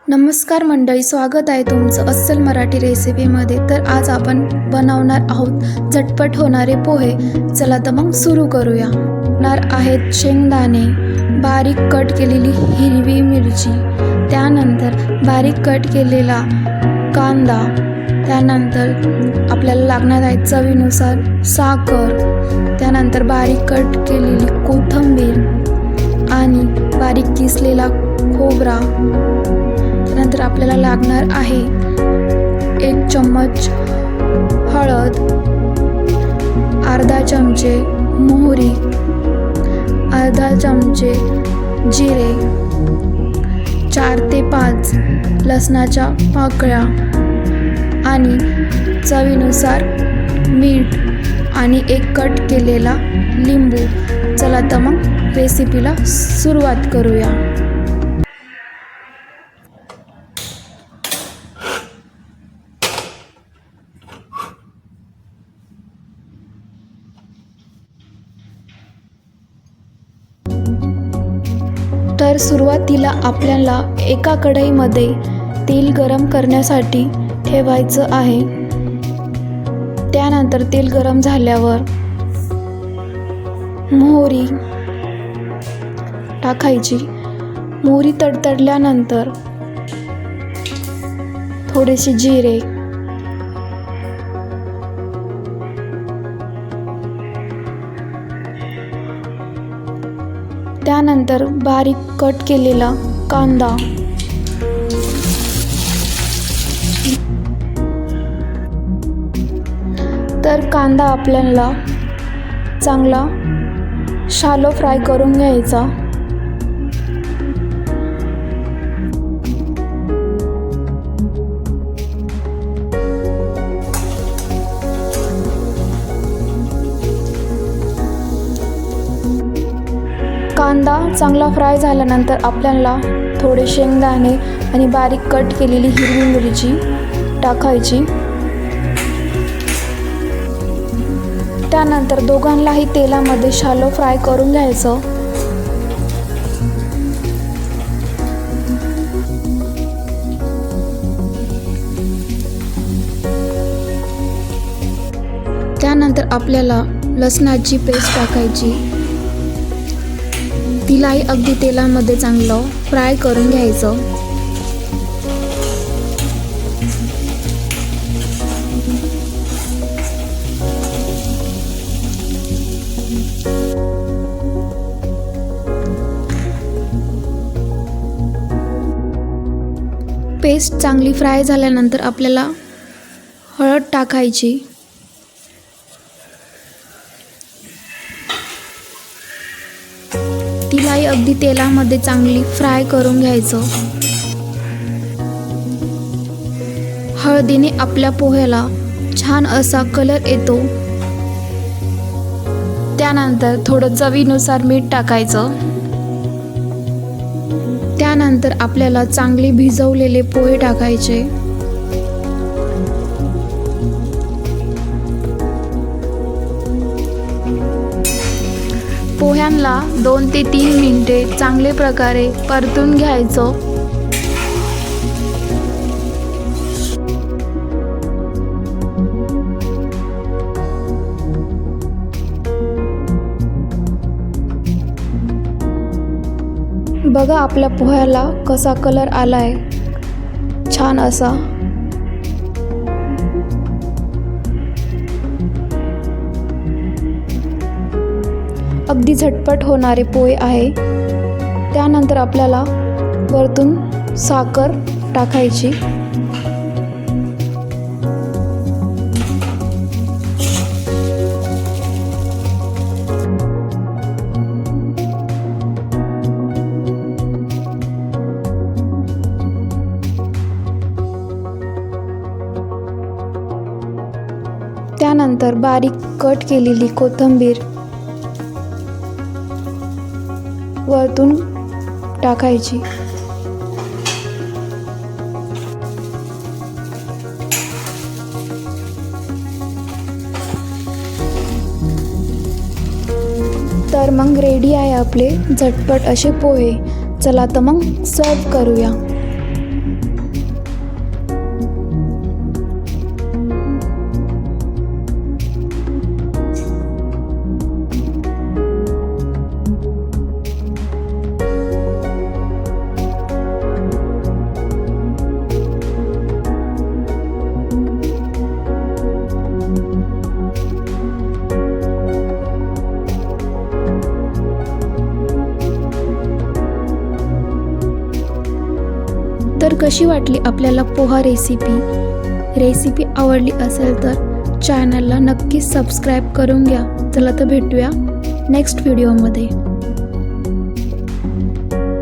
नमस्कार मंडळी, स्वागत आहे तुमचं अस्सल मराठी रेसिपीमध्ये। तर आज आपण बनवणार आहोत झटपट होणारे पोहे। चला तर मग सुरू करूया। लागणार आहेत शेंगदाणे, बारीक कट केलेली हिरवी मिरची, त्यानंतर बारीक कट केलेला कांदा, त्यानंतर आपल्याला लागणार आहे चवीनुसार साखर, त्यानंतर बारीक कट केलेली कोथिंबीर आणि बारीक किसलेला खोबरा। नंतर आपल्याला लागणार आहे 1 चम्मच हळद, अर्धा चमचे मोहरी, अर्धा चमचे जिरे, 4 ते 5 लसणाच्या पाकळ्या आणि चवीनुसार मीठ आणि 1 कट केलेला लिंबू। चला तर मग रेसिपीला सुरुवात करूया। तर सुरुवातीला आपल्याला एका कढईमध्ये तेल गरम करण्यासाठी ठेवायचं आहे। त्यानंतर तेल गरम झाल्यावर मोहरी टाकायची। मोहरी तडतडल्यानंतर थोडेसे जिरे, त्यानंतर बारीक कट केलेला कांदा, तर कांदा आपल्याला चांगला शालो फ्राय करून घ्यायचा। कांदा चांगला फ्राय झाल्यानंतर आपल्याला थोडे शेंगदाणे आणि बारीक कट केलेली हिरवी मिरची टाकायची। त्यानंतर दोघांनाही तेलामध्ये शालो फ्राय करून घ्यायचं। त्यानंतर आपल्याला लसणाची पेस्ट टाकायची, तिलाही अगदी तेलामध्ये चांगलं फ्राय करून घ्यायचं। पेस्ट चांगली फ्राय झाल्यानंतर आपल्याला हळद टाकायची, तिलाही अगदी तेलामध्ये चांगली फ्राय करून घ्यायचं। हळदीने आपल्या पोह्याला छान असा कलर येतो। त्यानंतर थोडं चवीनुसार मीठ टाकायचं। त्यानंतर आपल्याला चांगले भिजवलेले पोहे टाकायचे। पोह्यांना 2 ते 3 मिनिटे चांगले प्रकारे परतून घ्यायचं। बघा आपल्या पोह्याला कसा कलर आलाय, छान असा। अगदी झटपट होणारे पोहे आहे। त्यानंतर आपल्याला वरतून साखर टाकायची। त्यानंतर बारीक कट केलेली कोथिंबीर वरतून टाकायची। तर मग रेडी आहे आपले झटपट असे पोहे। चला तर मग सर्व करूया। कशी वाटली आपल्याला पोहा रेसिपी आवडली असेल तर चॅनलला नक्की सबस्क्राईब करून घ्या. चला तर भेटूया नेक्स्ट व्हिडिओमध्ये.